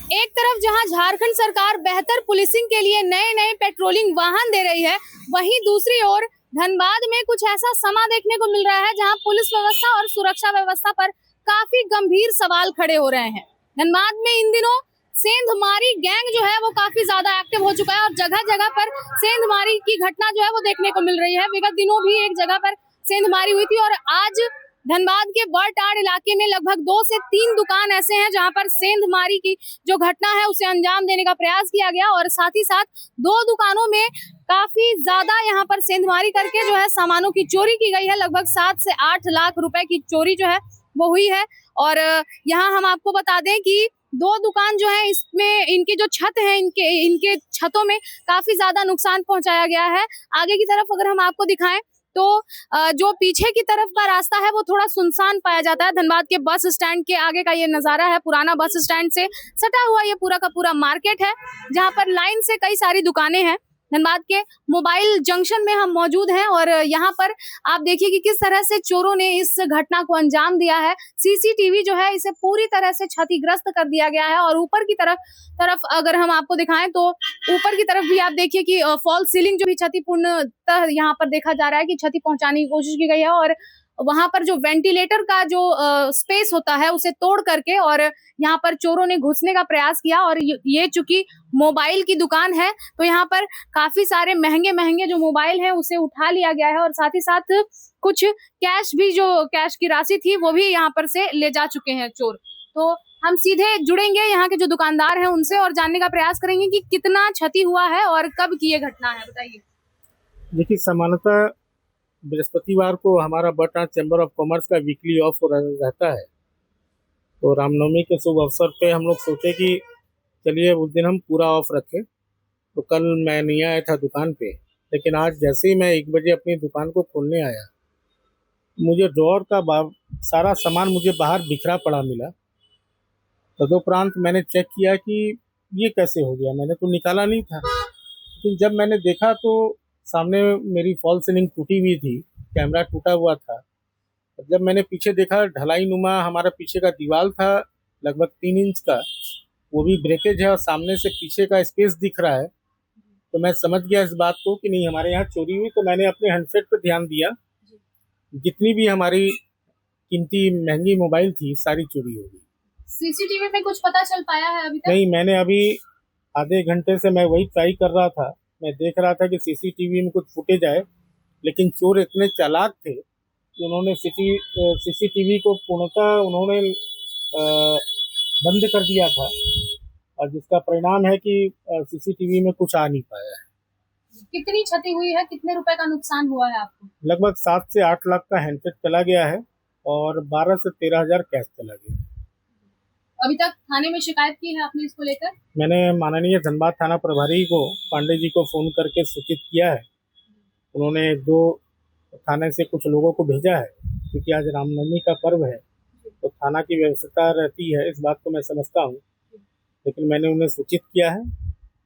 एक तरफ जहां झारखंड सरकार बेहतर पुलिसिंग के लिए नए नए पेट्रोलिंग वाहन दे रही है, वहीं दूसरी ओर धनबाद में कुछ ऐसा समा देखने को मिल रहा है जहां पुलिस व्यवस्था और सुरक्षा व्यवस्था पर काफी गंभीर सवाल खड़े हो रहे हैं। धनबाद में इन दिनों सेंधमारी गैंग जो है वो काफी ज्यादा एक्टिव हो चुका है और जगह जगह पर सेंधमारी की घटना जो है वो देखने को मिल रही है। विगत दिनों भी एक जगह पर सेंधमारी हुई थी और आज धनबाद के बड़टाड़ इलाके में लगभग 2 से 3 दुकान ऐसे हैं जहां पर सेंधमारी की जो घटना है उसे अंजाम देने का प्रयास किया गया और साथ ही साथ 2 दुकानों में काफी ज्यादा यहां पर सेंधमारी करके जो है सामानों की चोरी की गई है। लगभग 7 से 8 लाख रुपए की चोरी जो है वो हुई है। और यहाँ हम आपको बता दें कि 2 दुकान जो है इसमें इनकी जो छत है इनके छतों में काफी ज्यादा नुकसान पहुंचाया गया है। आगे की तरफ अगर हम आपको दिखाएं तो जो पीछे की तरफ का रास्ता है वो थोड़ा सुनसान पाया जाता है। धनबाद के बस स्टैंड के आगे का ये नजारा है। पुराना बस स्टैंड से सटा हुआ ये पूरा का पूरा मार्केट है जहां पर लाइन से कई सारी दुकानें हैं। धनबाद के मोबाइल जंक्शन में हम मौजूद हैं और यहाँ पर आप देखिए कि किस तरह से चोरों ने इस घटना को अंजाम दिया है। सीसीटीवी जो है इसे पूरी तरह से क्षतिग्रस्त कर दिया गया है और ऊपर की तरफ अगर हम आपको दिखाएं तो ऊपर की तरफ भी आप देखिए कि फॉल सीलिंग जो भी क्षतिपूर्णतः यहाँ पर देखा जा रहा है कि क्षति पहुंचाने की कोशिश की गई है और वहां पर जो वेंटिलेटर का जो स्पेस होता है उसे तोड़ करके और यहाँ पर चोरों ने घुसने का प्रयास किया। और ये चूंकि मोबाइल की दुकान है तो यहाँ पर काफी सारे महंगे महंगे जो मोबाइल है उसे उठा लिया गया है और साथ ही साथ कुछ कैश भी जो कैश की राशि थी वो भी यहाँ पर से ले जा चुके हैं चोर। तो हम सीधे जुड़ेंगे यहाँ के जो दुकानदार हैं उनसे और जानने का प्रयास करेंगे कि कितना क्षति हुआ है और कब की ये घटना है, बताइए। देखिए, सामान्यतः बृहस्पतिवार को हमारा बड़टाड़ चैम्बर ऑफ कॉमर्स का वीकली ऑफ रहता है। तो रामनवमी के शुभ अवसर पे हम लोग सोचे कि चलिए उस दिन हम पूरा ऑफ रखें। तो कल मैं नहीं आया था दुकान पे, लेकिन आज जैसे ही मैं 1 बजे अपनी दुकान को खोलने आया, मुझे ड्रॉअर का सारा सामान मुझे बाहर बिखरा पड़ा मिला। तदुपरांत मैंने चेक किया कि ये कैसे हो गया, मैंने तो निकाला नहीं था। लेकिन जब मैंने देखा तो सामने मेरी फॉल सीलिंग टूटी हुई थी, कैमरा टूटा हुआ था। जब मैंने पीछे देखा, ढलाई नुमा हमारा पीछे का दीवार था लगभग 3 इंच का, वो भी ब्रेकेज है और सामने से पीछे का स्पेस दिख रहा है। तो मैं समझ गया इस बात को कि नहीं, हमारे यहाँ चोरी हुई। तो मैंने अपने हैंडसेट पर ध्यान दिया, जितनी भी हमारी कीमती महंगी मोबाइल थी सारी चोरी हो गई। सीसीटीवी में कुछ पता चल पाया है अभी तक? नहीं, मैंने अभी आधे घंटे से मैं वही ट्राई कर रहा था। मैं देख रहा था कि सीसीटीवी में कुछ फुटेज आए, लेकिन चोर इतने चालाक थे कि उन्होंने सीसीटीवी को पूर्णतः उन्होंने बंद कर दिया था और जिसका परिणाम है कि सीसीटीवी में कुछ आ नहीं पाया है। कितनी क्षति हुई है, कितने रुपए का नुकसान हुआ है आपको? लगभग 7 से 8 लाख का हैंडसेट चला गया है और 12 से 13 हजार कैश चला गया है। अभी तक थाने में शिकायत की है आपने इसको लेकर? मैंने माननीय धनबाद थाना प्रभारी को, पांडे जी को फोन करके सूचित किया है। उन्होंने 2 थाने से कुछ लोगों को भेजा है, क्योंकि आज रामनवमी का पर्व है तो थाना की व्यवस्था रहती है, इस बात को मैं समझता हूँ। लेकिन मैंने उन्हें सूचित किया है,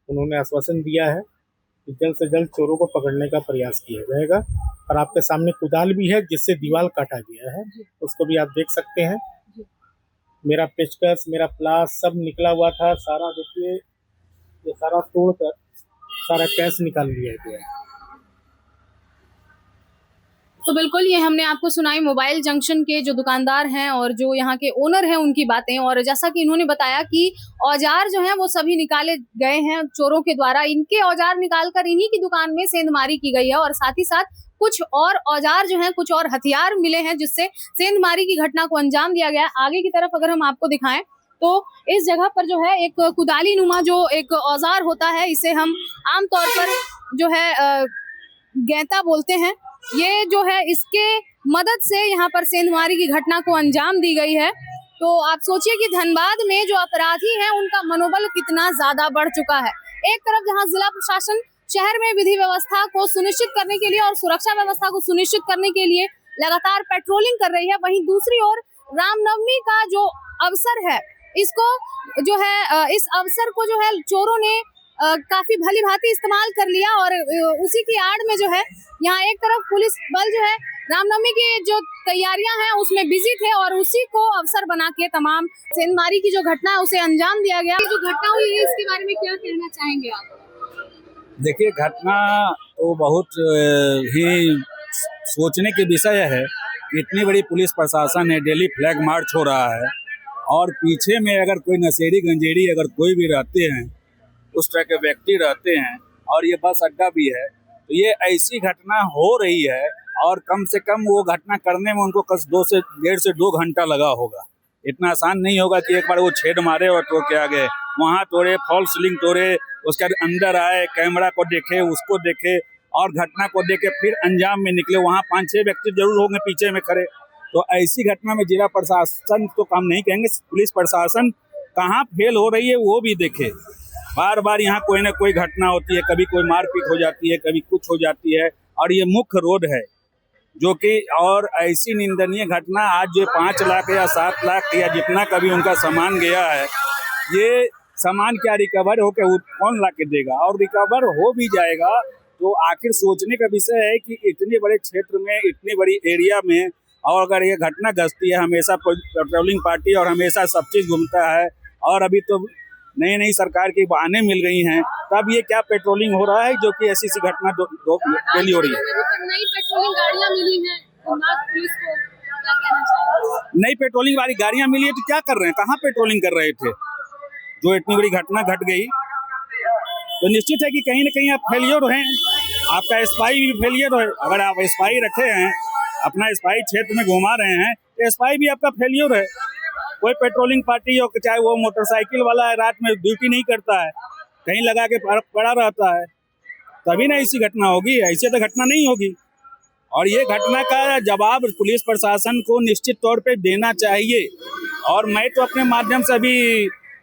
उन्होंने आश्वासन दिया है कि जल्द से जल्द चोरों को पकड़ने का प्रयास किया जाएगा। और आपके सामने कुदाल भी है जिससे दीवार काटा गया है, उसको भी आप देख सकते हैं। मेरा पेचकस, मेरा प्लास सब निकला हुआ था सारा। देखिए, ये सारा तोड़कर सारा कैश निकाल लिया गया है। तो बिल्कुल ये हमने आपको सुनाई मोबाइल जंक्शन के जो दुकानदार हैं और जो यहाँ के ओनर हैं उनकी बातें। और जैसा कि इन्होंने बताया कि औजार जो हैं वो सभी निकाले गए हैं चोरों के द्वारा। इनके औजार निकालकर इन्हीं की दुकान में सेंधमारी की गई है और साथ ही साथ कुछ और औजार जो हैं, कुछ और हथियार मिले हैं जिससे सेंधमारी की घटना को अंजाम दिया गया। आगे की तरफ अगर हम आपको दिखाएं तो इस जगह पर जो है एक कुदाली नुमा जो एक औजार होता है, इसे हम आमतौर पर जो है गैंता बोलते हैं। ये जो है इसके मदद से यहाँ पर सेंधमारी की घटना को अंजाम दी गई है। तो आप सोचिए कि धनबाद में जो अपराधी हैं उनका मनोबल कितना ज्यादा बढ़ चुका है। एक तरफ जहाँ जिला प्रशासन शहर में विधि व्यवस्था को सुनिश्चित करने के लिए और सुरक्षा व्यवस्था को सुनिश्चित करने के लिए लगातार पेट्रोलिंग कर रही है, वहीं दूसरी ओर रामनवमी का जो अवसर है इसको जो है इस अवसर को जो है चोरों ने काफी भली भांति इस्तेमाल कर लिया और उसी की आड़ में जो है यहाँ एक तरफ पुलिस बल जो है रामनवमी की जो तैयारियां हैं उसमें बिजी थे और उसी को अवसर बना के तमाम सेंधमारी की जो घटना है उसे अंजाम दिया गया। जो घटना हुई है इसके बारे में क्या कहना चाहेंगे आप? देखिए, घटना तो बहुत ही सोचने की विषय है। इतनी बड़ी पुलिस प्रशासन है, डेली फ्लैग मार्च हो रहा है और पीछे में अगर कोई नशेड़ी गंजेड़ी अगर कोई भी रहते हैं, उस तरह के व्यक्ति रहते हैं और ये बस अड्डा भी है, तो ये ऐसी घटना हो रही है और कम से कम वो घटना करने में उनको कस 1.5 से 2 घंटा लगा होगा। इतना आसान नहीं होगा कि एक बार वो छेद मारे और तो क्या गए, वहाँ तोड़े, फॉल्स सीलिंग तोड़े, उसके बाद अंदर आए, कैमरा को देखे, उसको देखे और घटना को देखे फिर अंजाम में निकले। वहाँ 5-6 व्यक्ति जरूर होंगे पीछे में खड़े। तो ऐसी घटना में जिला प्रशासन तो काम नहीं कहेंगे, पुलिस प्रशासन कहाँ फेल हो रही है वो भी देखे। बार बार यहाँ कोई ना कोई घटना होती है, कभी कोई मारपीट हो जाती है, कभी कुछ हो जाती है और ये मुख्य रोड है जो कि, और ऐसी निंदनीय घटना आज जो 5 लाख या 7 लाख या जितना कभी उनका सामान गया है, ये सामान क्या रिकवर हो के कौन ला के देगा? और रिकवर हो भी जाएगा तो आखिर सोचने का विषय है कि इतने बड़े क्षेत्र में, इतनी बड़ी एरिया में और अगर ये घटना घटती है, हमेशा पेट्रोलिंग पार्टी और हमेशा सब चीज़ घूमता है और अभी तो नई नई सरकार की बहाने मिल गई हैं, तब ये क्या पेट्रोलिंग हो रहा है जो कि ऐसी सी घटना डेली हो रही है। नई पेट्रोलिंग गाड़ियां मिली हैं पुलिस को, क्या कहना चाहेंगे? नई पेट्रोलिंग वाली गाड़ियां मिली है तो क्या कर रहे हैं, कहाँ पेट्रोलिंग कर रहे थे? जो इतनी बड़ी घटना घट गई तो निश्चित है कि कहीं ना कहीं आप फेलियर हैं, आपका स्पाई भी फेलियर है। अगर आप स्पाई रखे हैं, अपना स्पाई क्षेत्र में घुमा रहे हैं तो स्पाई भी आपका फेलियर है। कोई पेट्रोलिंग पार्टी हो, चाहे वो मोटरसाइकिल वाला है, रात में ड्यूटी नहीं करता है, कहीं लगा के पड़ा रहता है, तभी ना ऐसी घटना होगी, ऐसी तो घटना नहीं होगी। और ये घटना का जवाब पुलिस प्रशासन को निश्चित तौर पे देना चाहिए। और मैं तो अपने माध्यम से भी,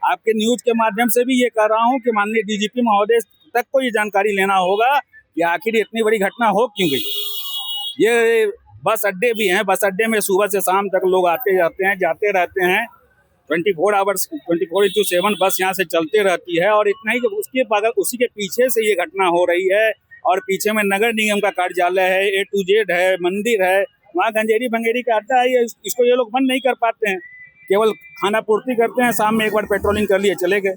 आपके न्यूज के माध्यम से भी ये कह रहा हूँ कि माननीय डीजीपी महोदय तक को ये जानकारी लेना होगा कि आखिर इतनी बड़ी घटना हो क्यों गई। ये बस अड्डे भी हैं, बस अड्डे में सुबह से शाम तक लोग आते जाते हैं, जाते रहते हैं, 24/7 बस यहाँ से चलते रहती है। और इतना ही कि उसके बगल, उसी के पीछे से ये घटना हो रही है और पीछे में नगर निगम का कार्यालय है, A to Z है, मंदिर है, वहाँ गंजेड़ी भंगेड़ी का अड्डा है। इसको ये लोग बंद नहीं कर पाते हैं, केवल खाना पूर्ति करते हैं, शाम में एक बार पेट्रोलिंग कर लिए चले गए।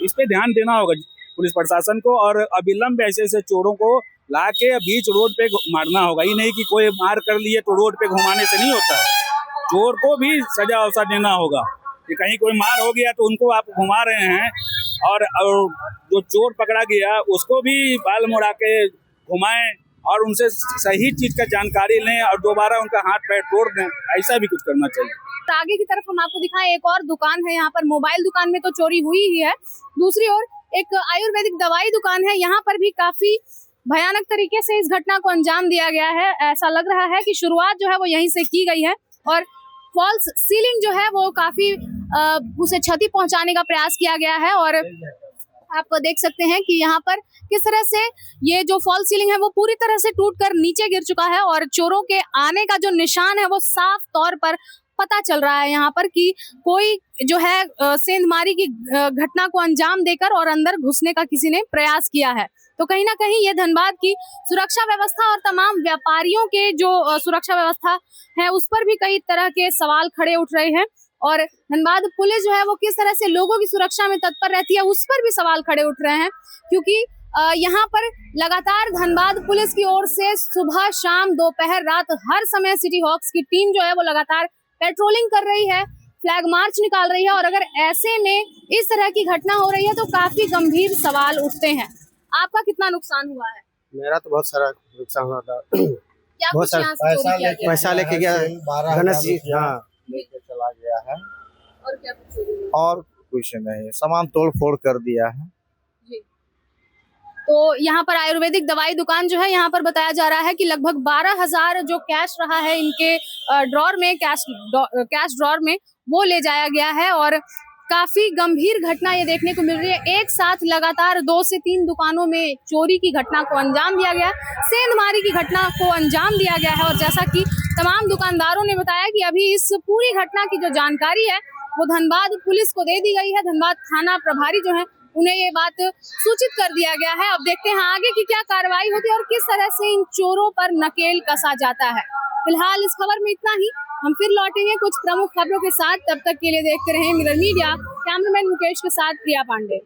इस पे ध्यान देना होगा पुलिस प्रशासन को और अविलंब ऐसे चोरों को ला के बीच रोड पे मारना होगा। ये नहीं कि कोई मार कर लिए तो रोड पे घुमाने से नहीं होता है, चोर को भी सजा अवसर देना होगा कि कहीं कोई मार हो गया तो उनको आप घुमा रहे हैं और जो चोर पकड़ा गया उसको भी बाल मुड़ा के घुमाएं और उनसे सही चीज का जानकारी लें और दोबारा उनका हाथ पैर तोड़ दें। ऐसा भी कुछ करना चाहिए। आगे की तरफ हम आपको दिखाएं, एक और दुकान है यहाँ पर, मोबाइल दुकान में तो चोरी हुई ही है, दूसरी ओर एक आयुर्वेदिक दवाई दुकान है, यहाँ पर भी काफी भयानक तरीके से इस घटना को अंजाम दिया गया है। ऐसा लग रहा है कि शुरुआत जो है वो यहीं से की गई है और फॉल्स सीलिंग जो है वो काफी उसे क्षति पहुंचाने का प्रयास किया गया है। और आप देख सकते हैं कि यहाँ पर किस तरह से ये जो फॉल्स सीलिंग है वो पूरी तरह से टूटकर नीचे गिर चुका है और चोरों के आने का जो निशान है वो साफ तौर पर पता चल रहा है यहाँ पर कि कोई जो है सेंधमारी की घटना को अंजाम देकर और अंदर घुसने का किसी ने प्रयास किया है। तो कहीं ना कहीं ये धनबाद की सुरक्षा व्यवस्था और तमाम व्यापारियों के जो सुरक्षा व्यवस्था है उस पर भी कई तरह के सवाल खड़े उठ रहे हैं और धनबाद पुलिस जो है वो किस तरह से लोगों की सुरक्षा में तत्पर रहती है उस पर भी सवाल खड़े उठ रहे हैं। क्योंकि यहाँ पर लगातार धनबाद पुलिस की ओर से सुबह शाम दोपहर रात हर समय सिटी हॉक्स की टीम जो है वो लगातार पेट्रोलिंग कर रही है, फ्लैग मार्च निकाल रही है और अगर ऐसे में इस तरह की घटना हो रही है तो काफी गंभीर सवाल उठते हैं। आपका कितना नुकसान हुआ है? मेरा तो बहुत सारा नुकसान हुआ था। क्या बहुत कुछ यहाँ से चोरी किया गया? पैसा लेके गया, गणेश जी हाँ लेके चला गया है और क्या कुछ चोरी हुआ? और कुछ नहीं, सामान तोड़ फोड़ कर दिया है। तो यहाँ पर आयुर्वेदिक दवाई दुकान जो है यहाँ पर बताया जा रहा है कि लगभग 12,000 जो कैश रहा है इनके ड्रॉर में, कैश ड्रॉर में वो ले जाया गया है और काफी गंभीर घटना ये देखने को मिल रही है। एक साथ लगातार 2 से 3 दुकानों में चोरी की घटना को अंजाम दिया गया, सेंधमारी की घटना को अंजाम दिया गया है और जैसा कि तमाम दुकानदारों ने बताया कि अभी इस पूरी घटना की जो जानकारी है वो धनबाद पुलिस को दे दी गई है। धनबाद थाना प्रभारी जो है उन्हें ये बात सूचित कर दिया गया है। अब देखते हैं आगे की क्या कार्रवाई होती है और किस तरह से इन चोरों पर नकेल कसा जाता है। फिलहाल इस खबर में इतना ही। हम फिर लौटेंगे कुछ प्रमुख खबरों के साथ। तब तक के लिए देखते रहें मिरर मीडिया। कैमरामैन मुकेश के साथ प्रिया पांडे।